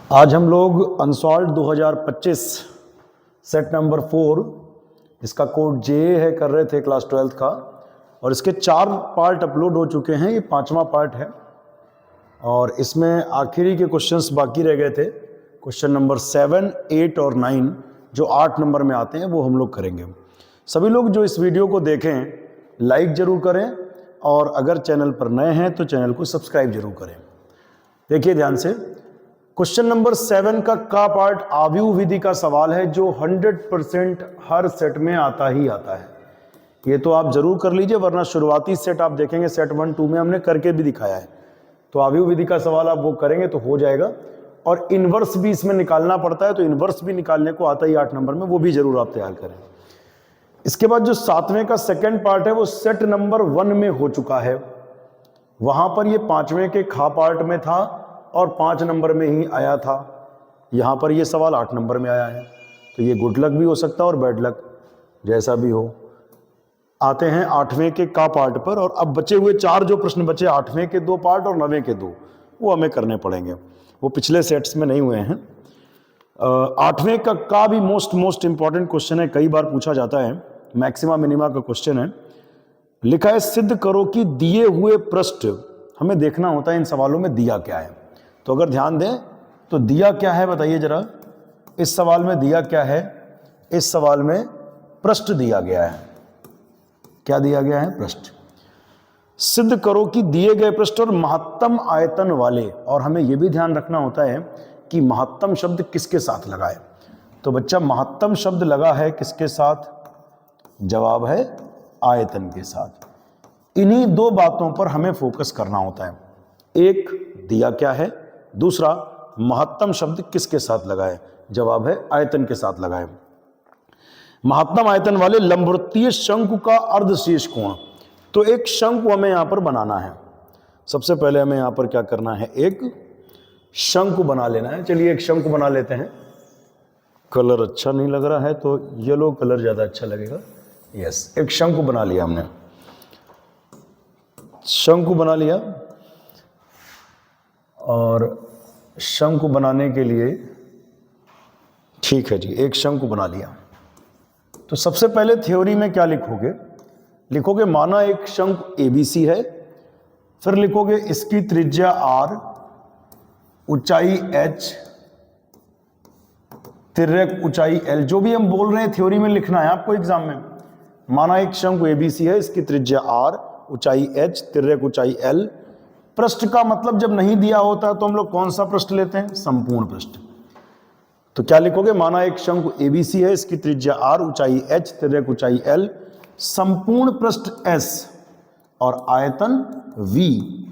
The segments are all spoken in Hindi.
आज हम लोग अनसॉल्व्ड 2025 सेट नंबर 4 इसका कोड जे है कर रहे थे क्लास 12th का, और इसके 4 पार्ट अपलोड हो चुके हैं। ये 5वां पार्ट है और इसमें आखिरी के क्वेश्चंस बाकी रह गए थे। क्वेश्चन नंबर 7, 8 और 9 जो 8 नंबर में आते हैं वो हम लोग करेंगे। सभी लोग जो इस वीडियो को देखें लाइक ज़रूर करें, और अगर चैनल पर नए हैं तो चैनल को सब्सक्राइब जरूर करें। देखिए ध्यान से, क्वेश्चन नंबर 7 का पार्ट आव्यूह विधि का सवाल है जो 100% हर सेट में आता ही आता है। ये तो आप जरूर कर लीजिए, वरना शुरुआती सेट आप देखेंगे सेट 1, 2 में हमने करके भी दिखाया है। तो आव्यूह विधि का सवाल आप वो करेंगे तो हो जाएगा। और इनवर्स भी इसमें निकालना पड़ता है, तो इनवर्स भी निकालने को आता ही 8 नंबर में, वो भी जरूर आप तैयार करें। इसके बाद जो 7वें का सेकेंड पार्ट है वो सेट नंबर 1 में हो चुका है। वहां पर ये 5वें के खा पार्ट में था और 5 नंबर में ही आया था। यहाँ पर ये सवाल 8 नंबर में आया है, तो ये गुड लक भी हो सकता है और बैड लक, जैसा भी हो। आते हैं 8वें के का पार्ट पर, और अब बचे हुए 4 जो प्रश्न बचे, 8वें के 2 पार्ट और 9वें के 2, वो हमें करने पड़ेंगे। वो पिछले सेट्स में नहीं हुए हैं। 8वें का भी मोस्ट इंपॉर्टेंट क्वेश्चन है, कई बार पूछा जाता है, मैक्सिमा मिनिमा का क्वेश्चन है। लिखा है सिद्ध करो कि दिए हुए पृष्ठ, हमें देखना होता है इन सवालों में दिया क्या है। तो अगर ध्यान दें तो दिया क्या है बताइए जरा। इस सवाल में दिया क्या है? इस सवाल में पृष्ठ दिया गया है। क्या दिया गया है? पृष्ठ। सिद्ध करो कि दिए गए पृष्ठ और महत्तम आयतन वाले, और हमें यह भी ध्यान रखना होता है कि महत्तम शब्द किसके साथ लगाए। तो बच्चा महत्तम शब्द लगा है किसके साथ? जवाब है आयतन के साथ। इन्हीं 2 बातों पर हमें फोकस करना होता है। एक दिया क्या है, दूसरा महत्तम शब्द किसके साथ लगाए। जवाब है आयतन के साथ लगाए। महत्तम आयतन वाले लंबवृत्तीय शंकु का अर्धशीर्ष कोण। तो एक शंकु हमें यहां पर बनाना है। सबसे पहले हमें यहां पर क्या करना है? एक शंकु बना लेना है। चलिए एक शंकु बना लेते हैं। कलर अच्छा नहीं लग रहा है तो येलो कलर ज्यादा अच्छा लगेगा। यस, एक शंकु बना लिया हमने। शंकु बना लिया, और शंकु बनाने के लिए ठीक है जी, एक शंकु बना लिया। तो सबसे पहले थ्योरी में क्या लिखोगे? लिखोगे माना एक शंकु ABC है, फिर लिखोगे इसकी त्रिज्या R, ऊंचाई H, तिर्यक ऊंचाई L। जो भी हम बोल रहे हैं थ्योरी में लिखना है आपको एग्जाम में। माना एक शंकु ABC है, इसकी त्रिज्या R, ऊंचाई H, तिर्यक ऊंचाई L। पृष्ठ का मतलब जब नहीं दिया होता तो हम लोग कौन सा पृष्ठ लेते हैं? संपूर्ण पृष्ठ। तो क्या लिखोगे? माना एक शंकु ABC है, इसकी त्रिज्या R, ऊंचाई H, तिर्यक ऊंचाई L, संपूर्ण पृष्ठ S और आयतन V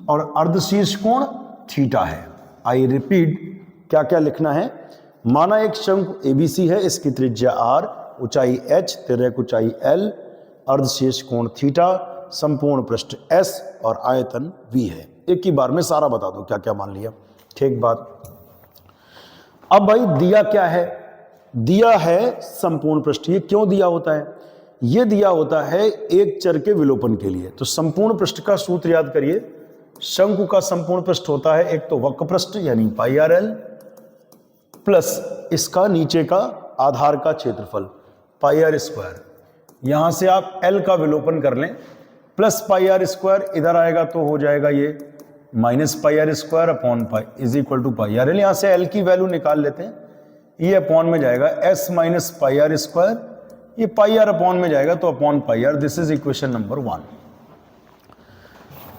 और अर्धशीर्ष कोण थीटा है। आई रिपीट, क्या क्या लिखना है? माना एक शंकु ABC है, इसकी त्रिज्या R, ऊंचाई H, तिर्यक ऊंचाई L, अर्धशीर्ष कोण थीटा, संपूर्ण पृष्ठ S और आयतन V है। एक ही बार में सारा बता दो क्या क्या मान लिया। ठीक बात। अब भाई दिया क्या है? दिया है संपूर्ण पृष्ठ। ये क्यों दिया होता है? ये दिया होता है एक चर के विलोपन के लिए। तो संपूर्ण पृष्ठ का सूत्र याद करिए। शंकु का संपूर्ण पृष्ठ होता है एक तो वक्र पृष्ठ यानी πRL, प्लस इसका नीचे का आधार का क्षेत्रफल πr²। यहां से आप L का विलोपन कर लें, प्लस πr², इधर आएगा तो हो जाएगा ये minus πr² upon pi is equal to πRL। यहां से L की वैल्यू निकाल लेते हैं, ये अपॉन में जाएगा S माइनस πr², ये πr अपॉन में जाएगा तो upon πr। This is equation number 1।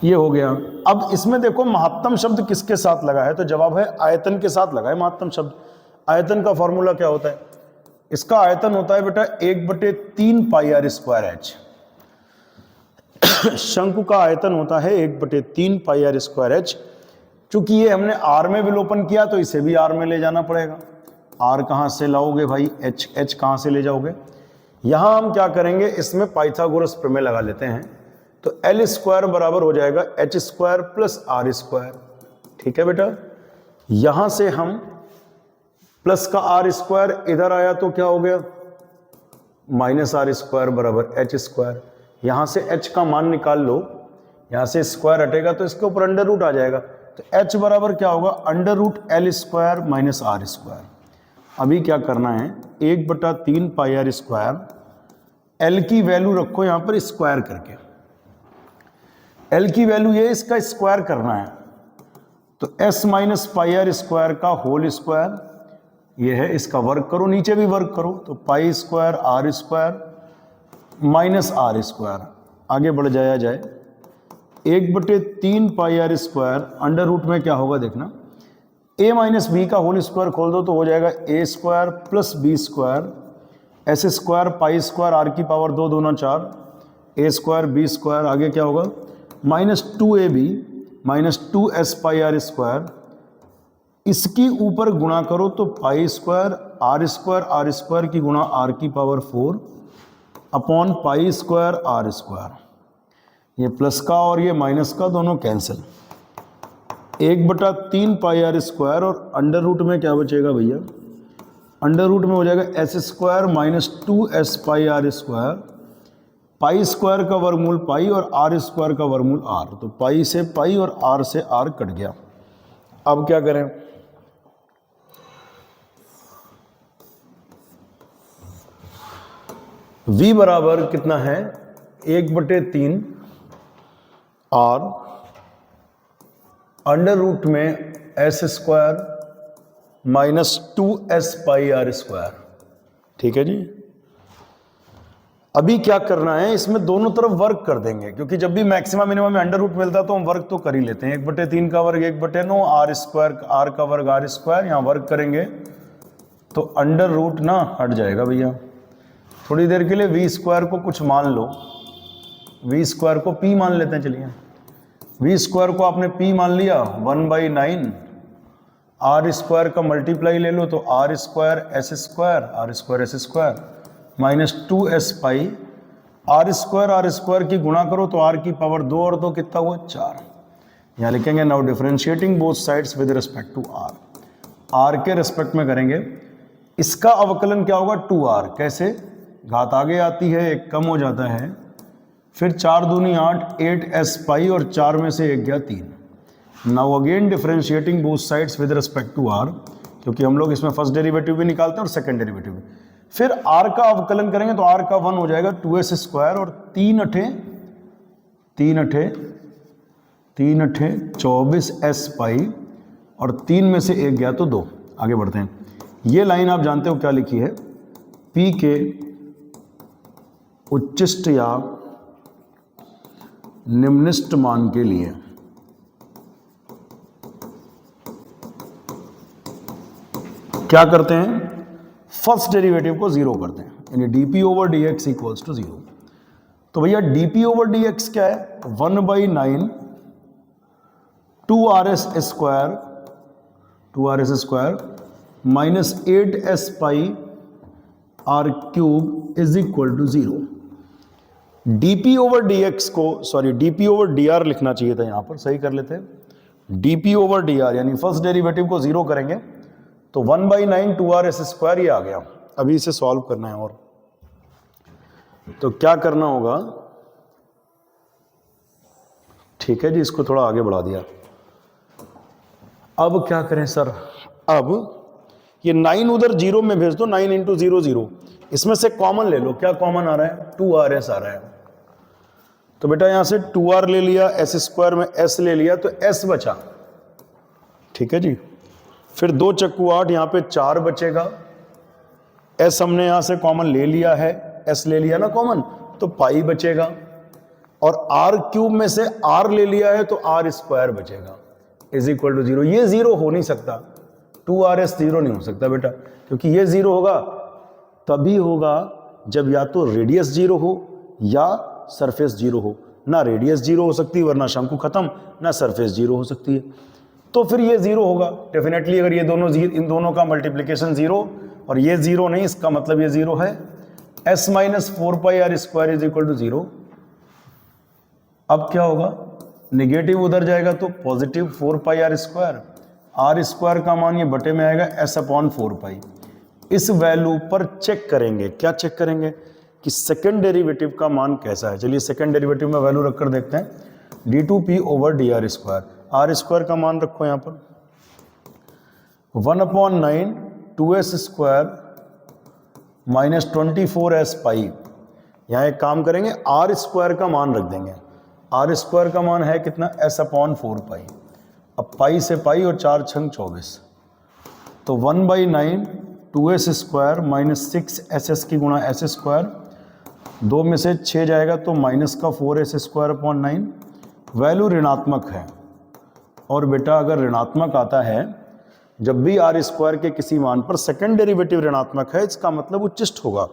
ये हो गया। अब इसमें देखो महत्तम शब्द किसके साथ लगा है? तो जवाब है आयतन के साथ लगा है महत्तम शब्द। आयतन का फॉर्मूला क्या होता है? इसका आयतन होता है बेटा 1/3 πr²H। शंकु का आयतन होता है 1/3 πr²H। चूंकि ये हमने R में विलोपन किया तो इसे भी R में ले जाना पड़ेगा। R कहां से लाओगे भाई? H कहां से ले जाओगे? यहां हम क्या करेंगे, इसमें पाइथागोरस प्रमेय लगा लेते हैं। तो L² बराबर हो जाएगा H² प्लस R²। ठीक है बेटा। यहां से हम प्लस का R², इधर आया तो क्या हो गया? माइनस R² बराबर H²। यहां से H का मान निकाल लो, यहां से स्क्वायर हटेगा तो इसके ऊपर अंडर रूट आ जाएगा। तो h बराबर क्या होगा, under root L square minus R square. अभी क्या करना है, 1/3 पाई आर स्क्वायर, एल की वैल्यू रखो यहां पर स्क्वायर करके, एल की वैल्यू ये इसका स्क्वायर करना है, तो s minus pi R square का होल स्क्वायर, ये है, इसका वर्क करो, नीचे भी वर्क करो, तो pi square R square minus R square, आगे बढ़ जाया जाए, 1/3 pi R square, under root में क्या होगा देखना, a माइनस बी का होल स्क्वायर खोल दो तो हो जाएगा a square plus B square, S square pi square R की पावर 2 दूना 4, a स्क्वायर बी स्क्वायर, आगे क्या होगा minus 2ab minus 2s pi R square, इसकी ऊपर गुणा करो तो पाई स्क्वायर आर स्क्वायर की गुणा आर की power 4 upon pi square R square, ये प्लस का और ये माइनस का दोनों कैंसिल, 1/3 पाई आर स्क्वायर, और अंडर रूट में क्या बचेगा भैया, अंडर रूट में हो जाएगा S square minus 2s pi R square, pi square का वर्गमूल पाई और आर स्क्वायर का वर्गमूल आर, तो पाई से पाई और आर से आर कट गया। अब क्या करें, v बराबर कितना है, 1/3 आर अंडर रूट में S square minus 2s pi R square, ठीक है जी। अभी क्या करना है, इसमें दोनों तरफ वर्क कर देंगे, क्योंकि जब भी मैक्सिमम मिनिमम में अंडर रूट मिलता है तो हम वर्क तो कर ही लेते हैं, 1/3 का वर्ग 1/9, आर स्क्वायर आर का वर्ग आर स्क्वायर, यहाँ वर्क करेंगे तो अंडर रूट ना हट जाएगा भैया। थोड़ी देर के लिए वी स्क्वायर को कुछ मान लो, वी स्क्वायर को पी मान लेते हैं, चलिए वी स्क्वायर को आपने पी मान लिया, 1/9, आर स्क्वायर का मल्टीप्लाई ले लो तो R square S square minus 2s pi, R square की गुणा करो तो आर की पावर 2 और 2 कितना हुआ 4, यहाँ लिखेंगे now differentiating both sides with respect to R, R के रिस्पेक्ट में करेंगे, इसका अवकलन क्या होगा 2r, कैसे, घात आगे आती है एक कम हो जाता है, फिर 4 दूनी 8, 8s पाई और 4 में से 1 गया 3, now again differentiating both sides with respect to R, क्योंकि हम लोग इसमें फर्स्ट डेरिवेटिव भी निकालते हैं और सेकंड डेरिवेटिव भी, फिर r का अवकलन करेंगे तो r का 1 हो जाएगा 2s स्क्वायर और 3 अठे 24s पाई और 3 में से 1 गया तो 2। आगे बढ़ते हैं, ये लाइन आप जानते हो क्या लिखी है, p के उच्चिष्ट या निम्निष्ट मान के लिए क्या करते हैं, फर्स्ट डेरिवेटिव को जीरो करते हैं, यानी dp over dx equals to 0। तो भैया dp ओवर dx क्या है, 1/9 2rs square minus 8s pi r cube is equal to 0। dp over dx को, सॉरी dp ओवर dr लिखना चाहिए था, यहां पर सही कर लेते हैं, dp ओवर dr यानी फर्स्ट डेरिवेटिव को जीरो करेंगे तो 1/9 2rs स्क्वायर ये आ गया। अभी इसे सॉल्व करना है, और तो क्या करना होगा, ठीक है जी, इसको थोड़ा आगे बढ़ा दिया। अब क्या करें सर, अब ये 9 उधर 0 में भेज दो, 9 इंटू 0 0, इसमें से कॉमन ले लो, क्या कॉमन आ रहा है 2rs आ रहा है, तो बेटा यहां से 2r ले लिया, s स्क्वायर में s ले लिया तो s बचा, ठीक है जी, फिर 2 चक्कू 8, यहां पे 4 बचेगा, s हमने यहां से कॉमन ले लिया है, s ले लिया ना कॉमन, तो पाई बचेगा, और r क्यूब में से r ले लिया है तो r स्क्वायर बचेगा इज इक्वल टू 0। ये 0 हो नहीं सकता, 2rs 0 नहीं हो सकता बेटा, क्योंकि ये 0 होगा तभी होगा जब या तो रेडियस 0 हो या सरफेस 0 हो, ना रेडियस 0 हो सकती है वरना शंकु खत्म, ना सरफेस 0 हो सकती है, तो फिर ये 0 होगा डेफिनेटली। अगर ये दोनों इन दोनों का मल्टीप्लिकेशन 0 और ये 0 नहीं, इसका मतलब ये 0 है, s minus 4 pi R square is equal to 0। अब क्या होगा, निगेटिव उधर जाएगा तो पॉजिटिव 4 पाई आर स्क्वायर का मान ये बटे में आएगा s अपॉन 4 पाई। इस वैल्यू पर चेक करेंगे, क्या चेक करेंगे कि सेकंड डेरिवेटिव का मान कैसा है। चलिए सेकंड डेरिवेटिव में वैल्यू रखकर देखते हैं, d2p over dr square, R square का मान रखो यहाँ पर 1/9 2s स्क्वायर माइनस 24s पाई। यहाँ एक काम करेंगे, आर स्क्वायर का मान रख देंगे। आर स्क्वायर का मान है कितना, s/4 पाई। अब पाई से पाई और 4 छंग 24, तो 1/9 2s स्क्वायर माइनस 6s की गुणा s स्क्वायर, 2 में से 6 जाएगा तो माइनस का 4s स्क्वायर अपॉन 9। वैल्यू ऋणात्मक है, और बेटा अगर ऋणात्मक आता है, जब भी आर स्क्वायर के किसी मान पर सेकंड डेरिवेटिव ऋणात्मक है, इसका मतलब उच्चिष्ट होगा।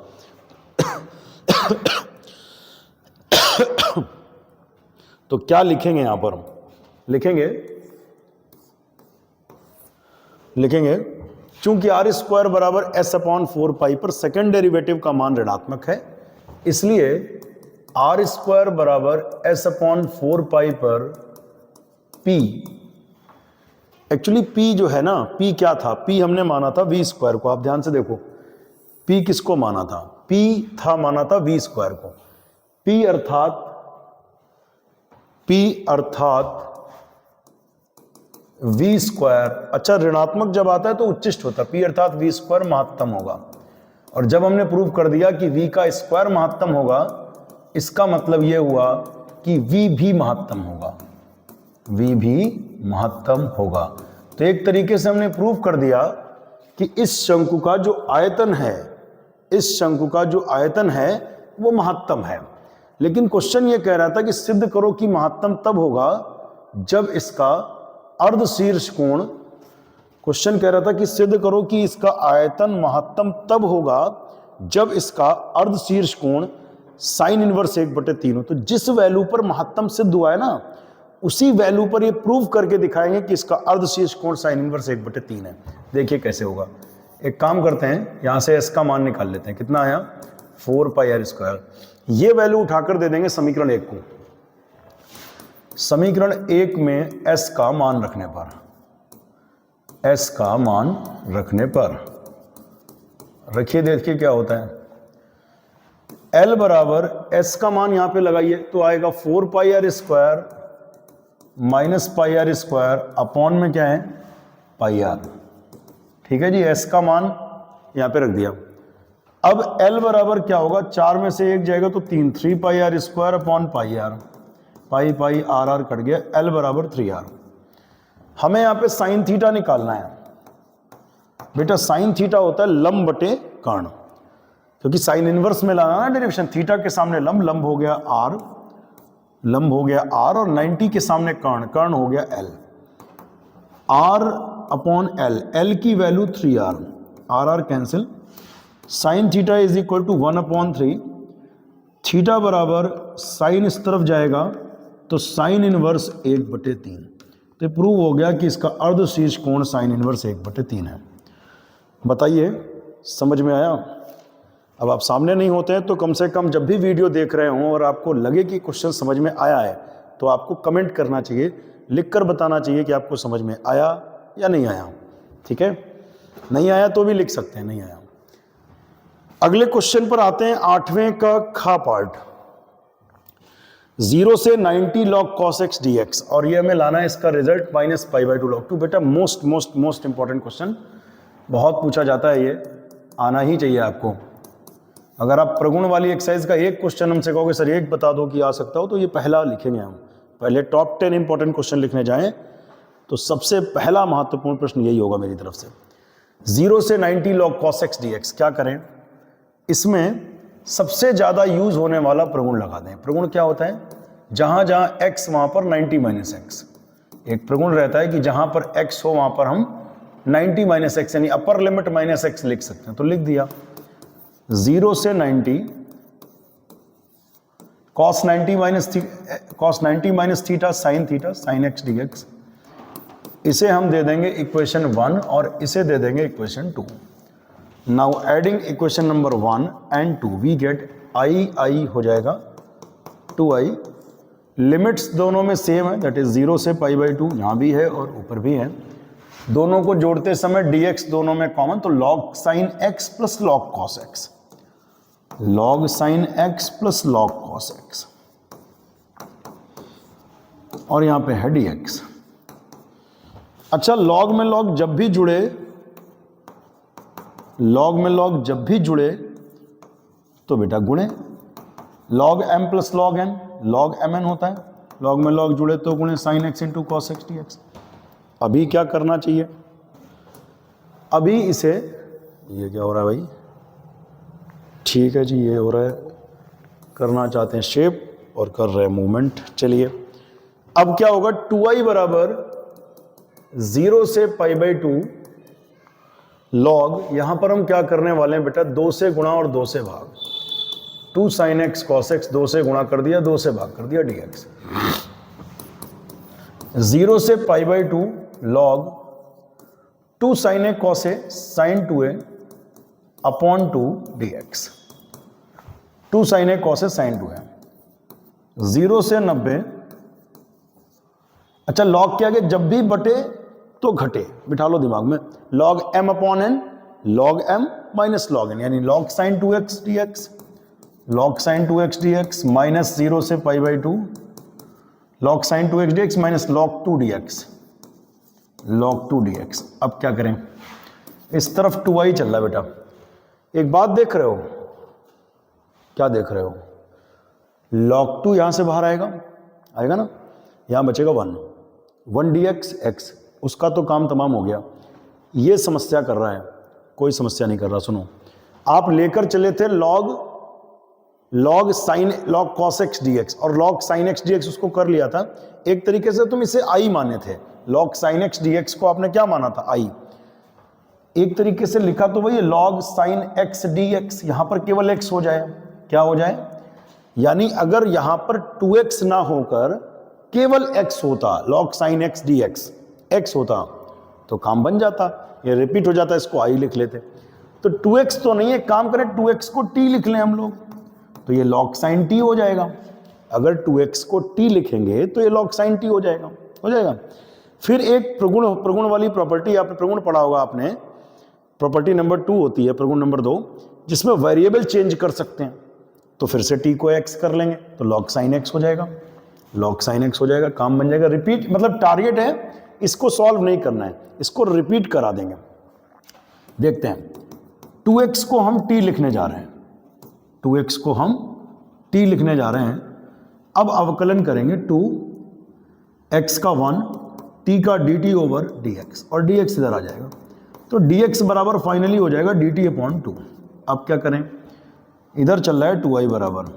तो क्या लिखेंगे यहां पर, लिखेंगे चूंकि आर स्क्वायर बराबर s/4 पाई पर सेकंड डेरिवेटिव का मान ऋणात्मक है, इसलिए आर स्क्वायर बराबर s/4 पाई पर p, एक्चुअली p जो है ना, p क्या था, p हमने माना था v स्क्वायर को। आप ध्यान से देखो, p किसको माना था, p था माना था v स्क्वायर को। p अर्थात v स्क्वायर, अच्छा ऋणात्मक जब आता है तो उच्चिष्ट होता है, p अर्थात v स्क्वायर महत्तम होगा। और जब हमने प्रूव कर दिया कि v का स्क्वायर महत्तम होगा, इसका मतलब यह हुआ कि v भी महत्तम होगा। तो एक तरीके से हमने प्रूव कर दिया कि इस शंकु का जो आयतन है वो महत्तम है। लेकिन क्वेश्चन ये कह रहा था कि सिद्ध करो कि महत्तम तब होगा जब इसका अर्धशीर्ष कोण, क्वेश्चन कह रहा था कि सिद्ध करो कि इसका आयतन महत्तम तब होगा जब इसका अर्धशीर्ष कोण साइन इनवर्स 1/3 हो। तो जिस वैल्यू पर महत्तम सिद्ध हुआ है ना, उसी वैल्यू पर ये प्रूव करके दिखाएंगे कि इसका अर्धशीर्ष कोण साइन इनवर्स 1/3 है। देखिए कैसे होगा। एक काम करते हैं, यहां से s का मान निकाल लेते हैं। कितना आया, 4 पाई r स्क्वायर। ये वैल्यू उठाकर दे देंगे समीकरण 1 को। समीकरण 1 में s का मान रखने पर रखिए, देखिए क्या होता है। L बराबर s का मान यहां पे लगाइए तो आएगा 4 पाई r square minus pi r square upon में क्या है, पाई r। ठीक है जी, s का मान यहां पे रख दिया। अब L बराबर क्या होगा, 4 में से 1 जाएगा तो 3 pi r square upon pi r, pi pi R R cut गया, L बराबर 3r। हमें यहाँ पे साइन थीटा निकालना है। बेटा साइन थीटा होता है लंब बटे कर्ण, क्योंकि साइन इनवर्स में लाना ना डेरिवेशन। थीटा के सामने लंब हो गया r, और 90 के सामने कर्ण हो गया L। r अपॉन L की value 3r, r cancel. Sine theta is equal to 1/3। Theta बराबर साइन इस तरफ जाएगा तो साइन इनवर्स 1/3। तो प्रूव हो गया कि इसका अर्धशीर्ष कोण साइन इनवर्स 1/3 है। बताइए समझ में आया। अब आप सामने नहीं होते हैं तो कम से कम जब भी वीडियो देख रहे हों और आपको लगे कि क्वेश्चन समझ में आया है, तो आपको कमेंट करना चाहिए, लिखकर बताना चाहिए कि आपको समझ में आया या नहीं आया। ठीक है, नहीं आया तो भी लिख सकते हैं नहीं आया। अगले क्वेश्चन पर आते हैं, 8वें का खा पार्ट। 0 से 90 log cos x dx, और ये हमें लाना है इसका रिजल्ट -π/2 log 2। बेटा मोस्ट इंपॉर्टेंट क्वेश्चन, बहुत पूछा जाता है, ये आना ही चाहिए आपको। अगर आप प्रगुण वाली एक्सरसाइज का एक क्वेश्चन हमसे कहोगे सर एक बता दो कि आ सकता हो, तो ये पहला लिखेंगे हम। पहले टॉप 10 इंपॉर्टेंट क्वेश्चन लिखने जाएं तो सबसे पहला महत्वपूर्ण प्रश्न यही होगा मेरी तरफ से। 0 से 90 log cos x dx क्या करें, इसमें सबसे ज्यादा यूज होने वाला प्रगुण लगा दें। प्रगुण क्या होता है, जहां जहां x वहां पर 90 - x। एक प्रगुण रहता है कि जहां पर x हो वहां पर हम 90 - x यानी अपर लिमिट -x लिख सकते हैं। तो लिख दिया 0 से 90 cos 90 - theta sin x dx। इसे हम दे देंगे इक्वेशन 1 और इसे दे देंगे equation 2। Now adding equation number 1 and 2 we get i हो जाएगा 2i। लिमिट्स दोनों में सेम है, दैट इज 0 से π/2, यहाँ भी है और ऊपर भी है। दोनों को जोड़ते समय dx दोनों में कॉमन, तो log sin x plus log cos x, log sin x plus log cos x, और यहाँ पे है dx। अच्छा, लॉग में लॉग जब भी जुड़े, लॉग में लॉग जब भी जुड़े तो बेटा गुणे, log m plus log n, log mn होता है, लॉग में लॉग जुड़े तो गुणे sine x into cos X D X. अभी क्या करना चाहिए, अभी इसे, ये क्या हो रहा है भाई, ठीक है जी, ये हो रहा है, करना चाहते हैं शेप और कर रहे हैं मूवमेंट। चलिए अब क्या होगा, 2i बराबर 0 से π/2 लॉग, यहां पर हम क्या करने वाले हैं बेटा, 2 से गुणा और 2 से भाग, 2 sin x cos x, 2 से गुणा कर दिया, 2 से भाग कर दिया dx। 0 से π/2 log 2 sin a cos a sin 2a upon 2 dx। 2 sin a cos a sin 2a, 0 से 90। अच्छा, लॉग के आगे जब भी बटे तो घटे, बिठा लो दिमाग में, log m upon n, log m minus log n, यानी log sine 2x dx, log sine 2x dx minus 0 से π/2 log sine 2x dx minus log 2 dx, log 2 dx। अब क्या करें, इस तरफ 2i चल रहा है बेटा, एक बात देख रहे हो, क्या देख रहे हो, log 2 यहां से बाहर आएगा, आएगा ना, यहां बचेगा 1 dx x, उसका तो काम तमाम हो गया। ये समस्या कर रहा है, कोई समस्या नहीं कर रहा। सुनो, आप लेकर चले थे log sine log cos x dx और log sin x dx, उसको कर लिया था। एक तरीके से तुम इसे i माने थे, log sin x dx को आपने क्या माना था, i। एक तरीके से लिखा तो वही log sin x dx, यहां पर केवल x हो जाए, क्या हो जाए, यानी अगर यहां पर 2x ना होकर केवल x होता, log sin x dx x होता तो काम बन जाता, ये रिपीट हो जाता, इसको i लिख लेते। तो 2x तो नहीं है, काम करें 2x को t लिख लें हम लोग, तो ये log sin t हो जाएगा। अगर 2x को t लिखेंगे तो ये log sin t हो जाएगा, हो जाएगा। फिर एक प्रगुण वाली प्रॉपर्टी, आपने प्रगुण पढ़ा होगा आपने, प्रॉपर्टी नंबर 2 होती है, प्रगुण नंबर 2, जिसमें वेरिएबल चेंज कर सकते हैं। तो फिर से t को x कर लेंगे तो log sin x हो जाएगा, log sin x हो जाएगा, काम बन जाएगा। रिपीट मतलब टारगेट है, इसको सॉल्व नहीं करना है, इसको रिपीट करा देंगे। देखते हैं, 2x को हम t लिखने जा रहे हैं, 2x को हम t लिखने जा रहे हैं। अब अवकलन करेंगे 2x का 1 t का dt ओवर dx, और dx इधर आ जाएगा, तो dx बराबर फाइनली हो जाएगा dt अपॉन 2। अब क्या करें, इधर चल रहा है 2i बराबर,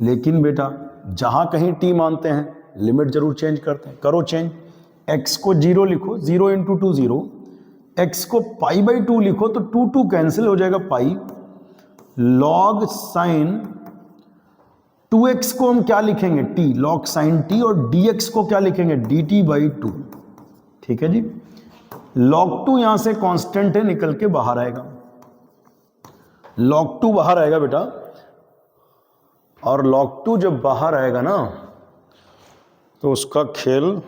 लेकिन बेटा जहां कहीं t मानते हैं लिमिट जरूर चेंज करते हैं, करो चेंज। x को 0 लिखो, 0 इंटू 2 0, x को π/2 लिखो तो 2 2 कैंसिल हो जाएगा, पाई log साइन 2x को हम क्या लिखेंगे, t, log साइन t, और dx को क्या लिखेंगे, dt/2। ठीक है जी, log 2 यहां से कांस्टेंट है, निकल के बाहर आएगा, log 2 बाहर आएगा बेटा, और log 2 जब बाहर आएगा ना तो उसका खेल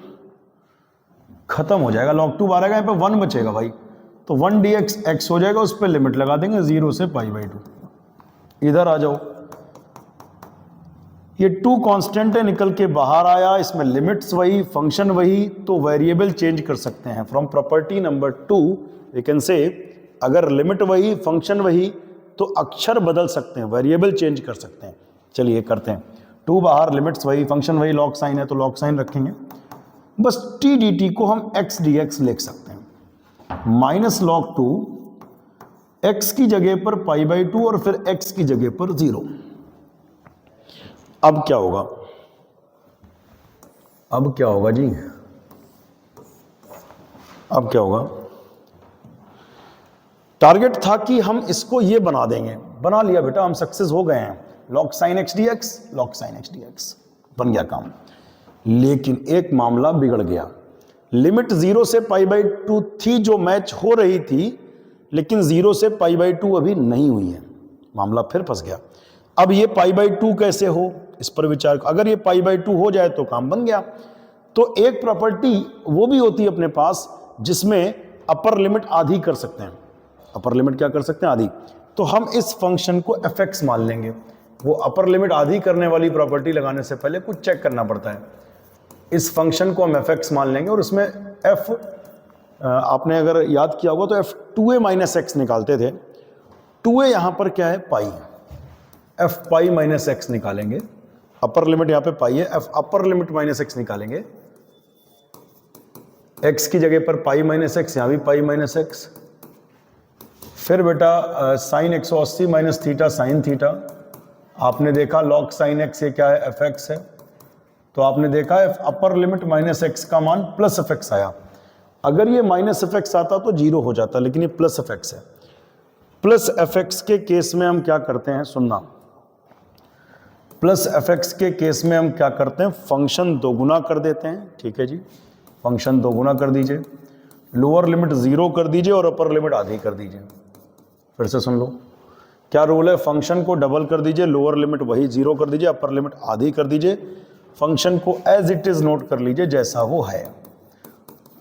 खत्म हो जाएगा। log 2 बाहर आएगा, यहां पे 1 बचेगा भाई, तो 1 dx x हो जाएगा, उस पर लिमिट लगा देंगे 0 से π/2। इधर आ जाओ, ये 2 कांस्टेंट है, निकल के बाहर आया, इसमें लिमिट्स वही, फंक्शन वही, तो वेरिएबल चेंज कर सकते हैं। From property number 2 we can say, अगर लिमिट वही, फंक्शन वही, तो अक्षर बदल सकते हैं, वेरिएबल चेंज कर सकते हैं। चलिए करते हैं, 2 बाहर, लिमिट्स वही, फंक्शन वही, log साइन है तो log साइन रखेंगे, बस t dt को हम x dx लिख सकते हैं, माइनस log 2 x की जगह पर π/2 और फिर x की जगह पर 0। अब क्या होगा, अब क्या होगा जी, अब क्या होगा, टारगेट था कि हम इसको ये बना देंगे, बना लिया बेटा, हम सक्सेस हो गए हैं, log sin x dx, log sin x dx बन गया काम। लेकिन एक मामला बिगड़ गया, लिमिट 0 से π/2 थी जो मैच हो रही थी, लेकिन 0 से π/2 अभी नहीं हुई है, मामला फिर फंस गया। अब ये π/2 कैसे हो, इस पर विचार, अगर ये π/2 हो जाए तो काम बन गया। तो एक प्रॉपर्टी वो भी होती है अपने पास जिसमें अपर लिमिट आधी कर सकते हैं, अपर लिमिट क्या कर सकते हैं, आधी। तो हम इस फंक्शन को fx मान लेंगे। वो अपर लिमिट आधी करने वाली प्रॉपर्टी लगाने से पहले कुछ चेक करना पड़ता है। इस फंक्शन को हम fx मान लेंगे और उसमें f आपने अगर याद किया होगा तो f2a माइनस एक्स निकालते थे। 2a यहाँ पर क्या है, पाई, f पाई माइनस एक्स निकालेंगे, अपर लिमिट यहाँ पे पाई है, f upper limit minus x निकालेंगे, x की जगह पर पाई माइनस एक्स, यहाँ भी पाई माइनस एक्स। फिर बेटा sine 180 minus theta sine theta, आपने देखा लॉग साइन एक्स ये क्या है, एफ एक्स है, तो आपने देखा है अपर लिमिट माइनस एक्स का मान प्लस एफ एक्स आया। अगर ये माइनस एफ एक्स आता तो जीरो हो जाता, लेकिन ये प्लस एफ एक्स है। प्लस एफ एक्स के केस में हम क्या करते हैं, सुनना, प्लस एफ एक्स के केस में हम क्या करते हैं, फंक्शन दोगुना कर देते हैं। ठीक है जी, फंक्शन दोगुना कर दीजिए, लोअर लिमिट 0 कर दीजिए और अपर लिमिट आधी कर दीजिए। फिर से सुन लो, क्या रूल है, फंक्शन को डबल कर दीजिए, लोअर लिमिट वही 0 कर दीजिए, अपर लिमिट आधी कर दीजिए, फंक्शन को एज इट इज नोट कर लीजिए जैसा वो है।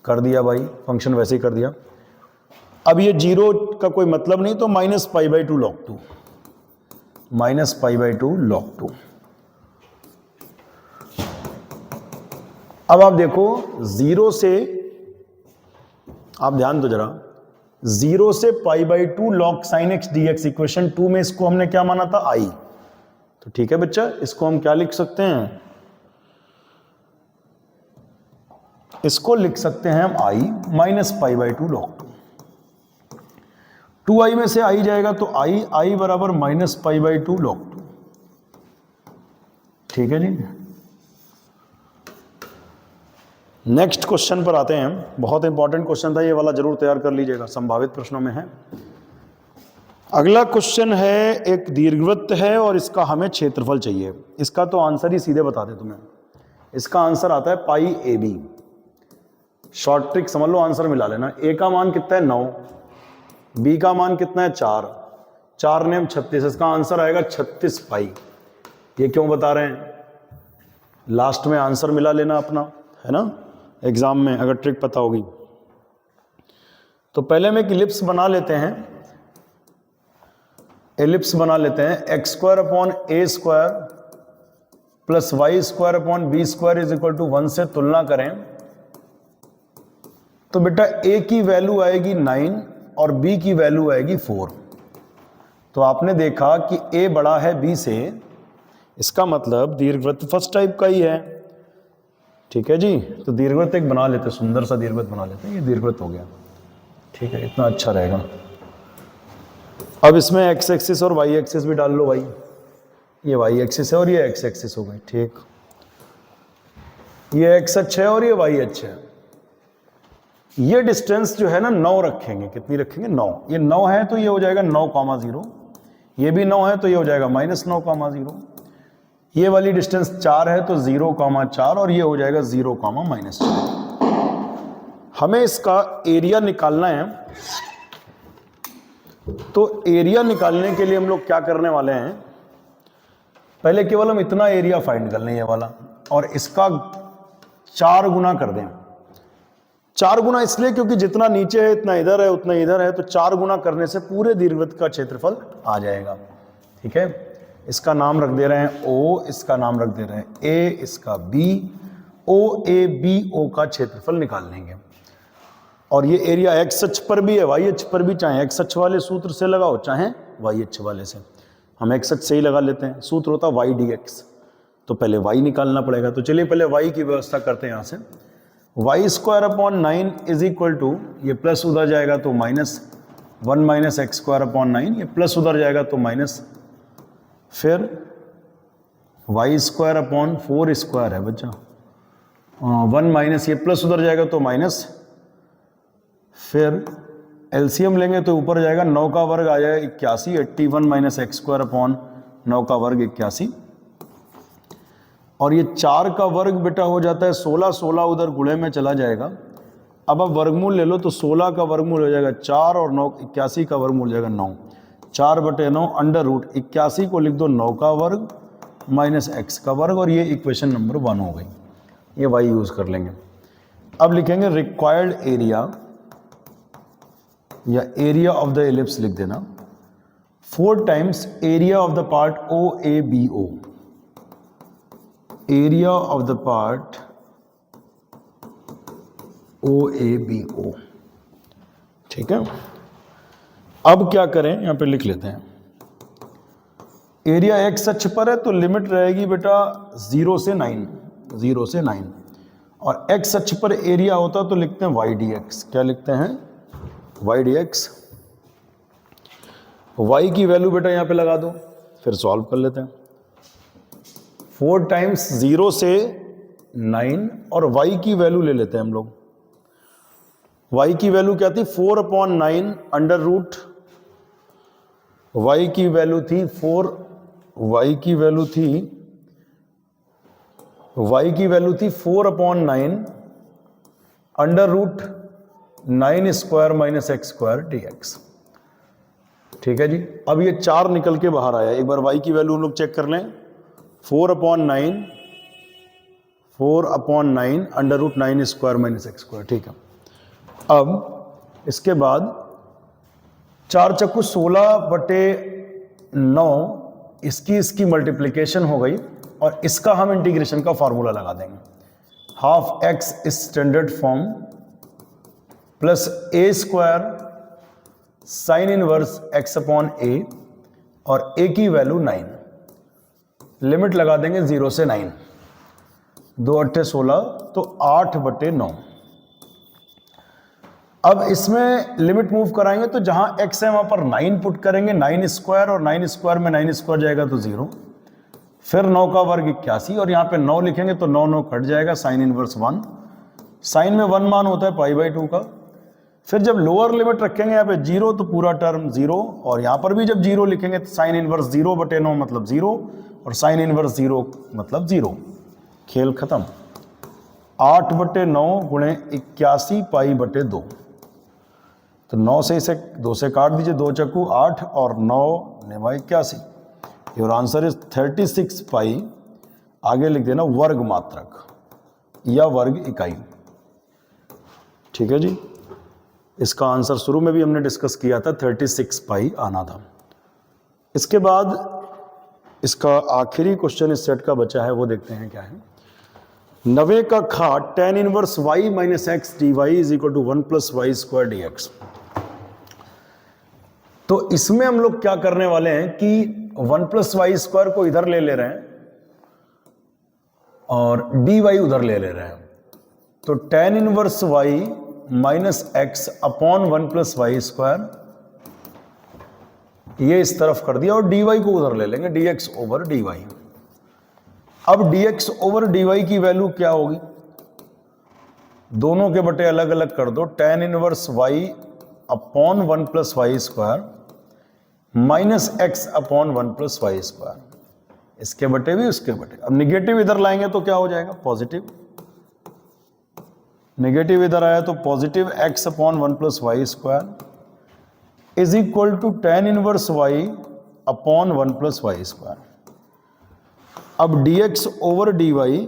कर दिया भाई, फंक्शन वैसे ही कर दिया। अब ये 0 का कोई मतलब नहीं, तो minus pi by 2 log 2, minus pi by 2 log 2। अब आप देखो 0 से, आप ध्यान दो जरा, 0 से pi by 2 log sine x D x, equation 2 में इसको हमने क्या माना था, आई। तो ठीक है बच्चा, इसको हम क्या लिख सकते हैं, इसको लिख सकते हैं हम आई minus pi by 2 log 2। 2i में से आई जाएगा तो आई बराबर माइनस पाई बाई 2 log 2। ठीक है जी, नेक्स्ट क्वेश्चन पर आते हैं। बहुत इंपॉर्टेंट क्वेश्चन था ये वाला, जरूर तैयार कर लीजिएगा, संभावित प्रश्नों में है। अगला क्वेश्चन है, एक दीर्घवृत्त है और इसका हमें क्षेत्रफल चाहिए। इसका तो आंसर ही सीधे बता दे तुम्हें, इसका आंसर आता है पाई ए बी। शॉर्ट ट्रिक समझ लो, आंसर मिला लेना। ए का मान कितना है 9, बी का मान कितना है 4, 4 ने 36, इसका आंसर आएगा 36 पाई। ये क्यों बता रहे हैं, लास्ट में आंसर मिला लेना अपना, है ना, एग्जाम में अगर ट्रिक पता होगी। तो पहले में एक इलिप्स बना लेते हैं, एलिप्स बना लेते हैं, X square upon A square plus Y square upon B square is equal to 1 से तुलना करें तो बेटा a की वैल्यू आएगी 9 और b की वैल्यू आएगी 4। तो आपने देखा कि a बड़ा है b से, इसका मतलब दीर्घवृत्त फर्स्ट टाइप का ही है। ठीक है जी, तो दीर्घवृत्त एक बना लेते हैं, सुंदर सा दीर्घवृत्त बना लेते हैं। ये दीर्घवृत्त हो गया, ठीक है, इतना अच्छा रहेगा। अब इसमें एक्स एक्सिस और वाई एक्सिस भी डाल लो भाई, ये वाई एक्सिस है और ये एक्स एक्सिस हो गई। ठीक, ये एक्स अक्ष है और ये वाई अक्ष है। ये डिस्टेंस जो है ना 9 रखेंगे, कितनी रखेंगे 9। ये 9 है तो ये हो जाएगा 9,0, ये भी 9 है तो ये हो जाएगा -9,0। ये वाली डिस्टेंस 4 है तो 0,4 और ये हो जाएगा 0,-4। हमें इसका एरिया निकालना है, तो एरिया निकालने के लिए हम लोग क्या करने वाले हैं, पहले केवल हम इतना एरिया फाइंड कर लें, ये वाला, और इसका 4 गुना कर दें। 4 गुना इसलिए क्योंकि जितना नीचे है इतना इधर है उतना इधर है, तो 4 गुना करने से पूरे दीर्घवृत्त का क्षेत्रफल आ जाएगा। ठीक है, इसका नाम रख दे रहे हैं O, इसका नाम रख दे रहे हैं A, इसका B, OABO का क्षेत्रफल निकाल लेंगे। और ये एरिया एक्स अक्ष पर भी है, वाई अक्ष पर भी, चाहे एक्स अक्ष वाले सूत्र से लगाओ चाहे वाई अक्ष वाले से। हम एक्स अक्ष से ही लगा लेते हैं, सूत्र होता है वाई डी एक्स, तो पहले वाई निकालना पड़ेगा। तो चलिए पहले वाई की व्यवस्था करते हैं। यहाँ से Y square upon 9 is equal to, ये प्लस उधर जाएगा तो -1 - एक्स स्क्वायर अपॉन 9, ये प्लस उधर जाएगा तो माइनस, फिर वाई स्क्वायर अपॉन 4 स्क्वायर है बच्चा, 1 माइनस, ये प्लस उधर जाएगा तो माइनस, फिर एलसीएम लेंगे तो ऊपर जाएगा 9 का वर्ग आ जाएगा 81, 81 - एक्स स्क्वायर अपॉन 9 का वर्ग 81, और ये 4 का वर्ग बेटा हो जाता है 16, 16 उधर गुणे में चला जाएगा। अब आप वर्गमूल ले लो तो 16 का वर्गमूल हो जाएगा 4 और 9, 81 का वर्गमूल हो जाएगा 9, 4/9 √81 को लिख दो 9 का वर्ग माइनस एक्स का वर्ग, और ये इक्वेशन नंबर 1 हो गई। ये वाई यूज कर लेंगे। अब लिखेंगे रिक्वायर्ड एरिया या एरिया ऑफ द एलिप्स लिख देना, 4 times area of the part OABO, area of the part OABO। ठीक है, अब क्या करें, यहां पे लिख लेते हैं। एरिया एक्स अक्ष पर है तो लिमिट रहेगी बेटा 0 से 9, 0 से 9, और एक्स अक्ष पर एरिया होता तो लिखते हैं वाई डी एक्स। क्या लिखते हैं? Y D X. वाई की वैल्यू बेटा यहां पे लगा दो, फिर सॉल्व कर लेते हैं। 4 टाइम्स 0 से 9, और वाई की वैल्यू ले लेते हैं हम लोग। वाई की वैल्यू क्या थी? 4/9 अंडर रूट, वाई की वैल्यू थी 4, वाई की वैल्यू थी 4/9 under root 9 square minus X square D X. ठीक है जी, अब ये 4 निकल के बाहर आया। एक बार वाई की वैल्यू हम लोग चेक कर लें। 4/9 under root 9 square minus X square. ठीक है, अब इसके बाद 4 चक्कू 16/9, इसकी मल्टीप्लिकेशन हो गई, और इसका हम इंटीग्रेशन का फॉर्मूला लगा देंगे। Half x standard form plus a square sine inverse x upon a, और ए की वैल्यू 9, लिमिट लगा देंगे 0 से 9, 2 8 16, तो 8/9। अब इसमें लिमिट मूव कराएंगे तो जहां x है वहां पर 9 पुट करेंगे, 9 स्क्वायर, और 9 स्क्वायर में 9 स्क्वायर जाएगा तो 0, फिर 9 का वर्ग 81, और यहां पे 9 लिखेंगे तो 9 9 कट जाएगा, साइन इनवर्स 1। साइन में 1 मान होता है π/2 का। फिर जब लोअर लिमिट रखेंगे यहाँ पे 0 तो पूरा टर्म 0, और यहां पर भी जब 0 लिखेंगे तो साइन इनवर्स 0/9 मतलब 0, और साइन इनवर्स 0 मतलब 0। खेल खत्म। 8/9 गुणे 81 π/2, तो 9 से इसे 2 से काट दीजिए, 2 चक्कू 8 और 9 9 81। योर आंसर इज 36 पाई, आगे लिख देना वर्ग मात्रक या वर्ग इकाई। ठीक है जी, इसका आंसर शुरू में भी हमने डिस्कस किया था, 36 पाई आना था। इसके बाद इसका आखिरी क्वेश्चन इस सेट का बचा है, वो देखते हैं क्या है। 90 का घात tan inverse y minus X D Y is equal to 1 + y square D X. तो इसमें हम लोग क्या करने वाले हैं कि 1 + y स्क्वायर को इधर ले रहे हैं और dy उधर ले रहे हैं। तो tan inverse y minus x upon 1 + y square, ये इस तरफ कर दिया, और dy को उधर ले लेंगे, dx ओवर dy। अब dx ओवर dy की वैल्यू क्या होगी? दोनों के बटे अलग अलग कर दो, tan inverse y upon 1 + y square minus x upon 1 + y square, इसके बटे भी उसके बटे। अब निगेटिव इधर लाएंगे तो क्या हो जाएगा? पॉजिटिव। निगेटिव इधर आया तो positive x upon 1 + y square is equal to tan inverse y upon 1 + y square. अब dx over dy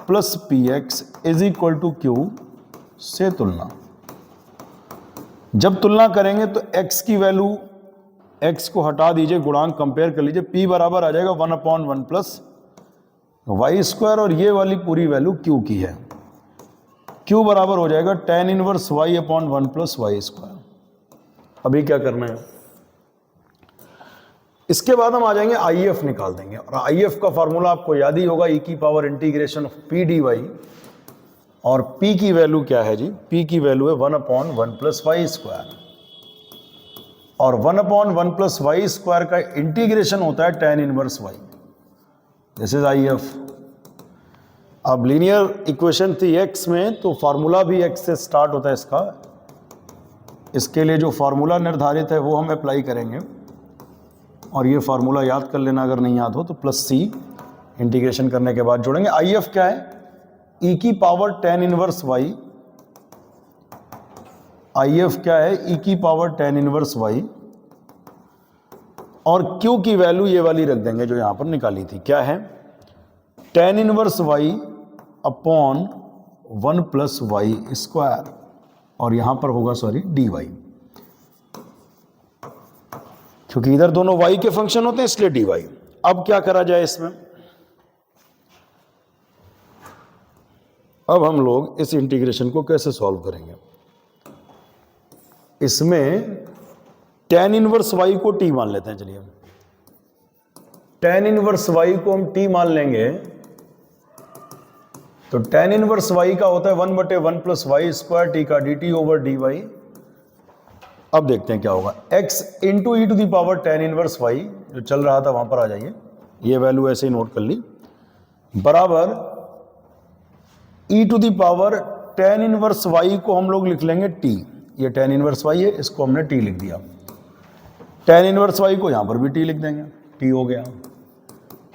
plus px is equal to q से तुलना। जब तुलना करेंगे तो x की वैल्यू, x को हटा दीजिए, गुणांक कंपेयर कर लीजिए, p बराबर आ जाएगा 1/1 + y स्क्वायर, और ये वाली पूरी वैल्यू q की है। q बराबर हो जाएगा tan inverse y upon 1 + y square. अभी क्या करना है? इसके बाद हम आ जाएंगे IF निकाल देंगे, और IF का फॉर्मूला आपको याद ही होगा, e की power integration of p dy, और p की वैल्यू क्या है जी? p की वैल्यू है 1/1 + y स्क्वायर, और 1/1 + y स्क्वायर का इंटीग्रेशन होता है tan inverse y। This is IF। अब लीनियर इक्वेशन थी x में, तो फार्मूला भी x से स्टार्ट होता है इसका। इसके लिए जो फार्मूला निर्धारित है वो हम अप्लाई करेंगे, और ये फार्मूला याद कर लेना अगर नहीं याद हो तो +c इंटीग्रेशन करने के बाद जोड़ेंगे। IF क्या है? e की power tan inverse y। IF क्या है? e की पावर tan इनवर्स y, और q की वैल्यू ये वाली रख देंगे जो यहां पर निकाली थी। क्या है? tan inverse y upon 1 + y square, और यहां पर होगा dy, क्योंकि इधर दोनों y के फंक्शन होते हैं इसलिए dy। अब क्या करा जाए इसमें? अब हम लोग इस इंटीग्रेशन को कैसे सॉल्व करेंगे। इसमें tan इनवर्स y को t मान लेते हैं। चलिए tan इनवर्स y को हम t मान लेंगे तो tan इनवर्स y का होता है 1/1 प्लस वाई स्क्वायर टी का dt ओवर dy। अब देखते हैं क्या होगा। x into E to the power tan inverse y जो चल रहा था वहां पर आ जाइए, ये वैल्यू ऐसे ही नोट कर ली, बराबर e to the power tan inverse y को हम लोग लिख लेंगे t। ये tan इनवर्स y है, इसको हमने t लिख दिया। tan इनवर्स y को यहां पर भी t लिख देंगे, t हो गया।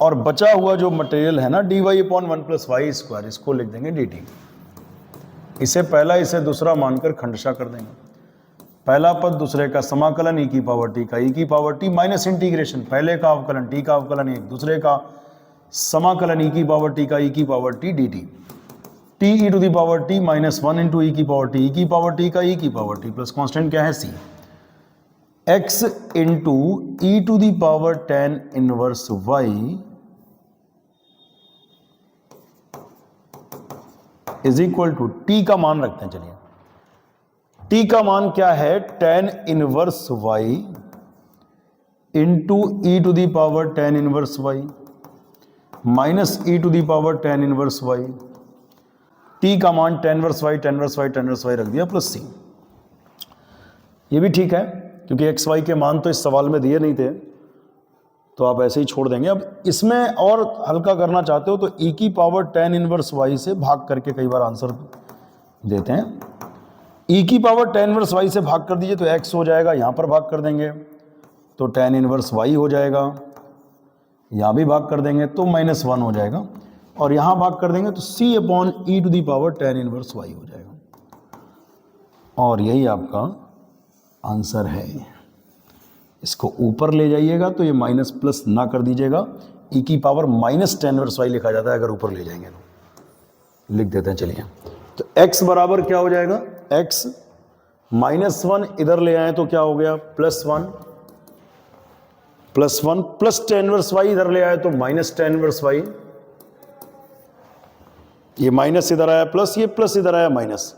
और बचा हुआ जो मटेरियल है ना dy/1 प्लस वाई स्क्वायर, इसको लिख देंगे dt। इसे पहला इसे दूसरा मानकर खंडशा कर देंगे। पहला पद दूसरे का समाकलन e की पावर t का e की पावर t माइनस इंटीग्रेशन पहले का अवकलन t का अवकलन एक दूसरे का समाकलन e की पावर t का e की power t dt। t e to the power t minus 1 into E की पावर t, e की पावर t का e की पावर t प्लस कांस्टेंट क्या है c। x into E to the power tan inverse y is equal to t का मान रखते हैं। चलिए t का मान क्या है, tan inverse y into E to the power tan inverse y minus E to the power tan inverse y। t का मान tan inverse y tan inverse y tan inverse y रख दिया प्लस c। ये भी ठीक है क्योंकि एक्स वाई के मान तो इस सवाल में दिए नहीं थे, तो आप ऐसे ही छोड़ देंगे। अब इसमें और हल्का करना चाहते हो तो e की पावर tan इनवर्स y से भाग करके कई बार आंसर देते हैं। e की पावर tan इनवर्स y से भाग कर दीजिए तो x हो जाएगा, यहाँ पर भाग कर देंगे तो tan इनवर्स y हो जाएगा, यहाँ भी भाग कर देंगे तो -1 हो जाएगा, और यहाँ भाग कर देंगे तो c/e to the power tan inverse y हो जाएगा। और यही आपका आंसर है। इसको ऊपर ले जाइएगा तो ये माइनस प्लस ना कर दीजिएगा, e की power minus tan inverse y लिखा जाता है अगर ऊपर ले जाएंगे तो। लिख देते हैं चलिए, तो x बराबर क्या हो जाएगा, x -1 इधर ले आए तो क्या हो गया +1 प्लस tan इनवर्स y इधर ले आए तो माइनस tan इनवर्स y। ये माइनस इधर आया प्लस, ये प्लस इधर आया माइनस।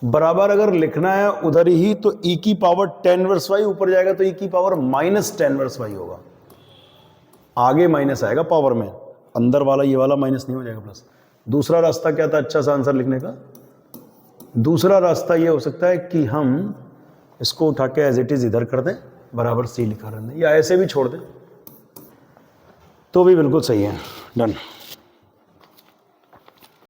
बराबर अगर लिखना है उधर ही तो e की पावर tan इनवर्स y ऊपर जाएगा तो e की power minus tan inverse y होगा। आगे माइनस आएगा पावर में, अंदर वाला ये वाला माइनस नहीं हो जाएगा प्लस। दूसरा रास्ता क्या था अच्छा सा आंसर लिखने का, दूसरा रास्ता ये हो सकता है कि हम इसको उठा के एज इट इज इधर कर दें, बराबर c लिखा रहने, या ऐसे भी छोड़ दें तो भी बिल्कुल सही है। डन।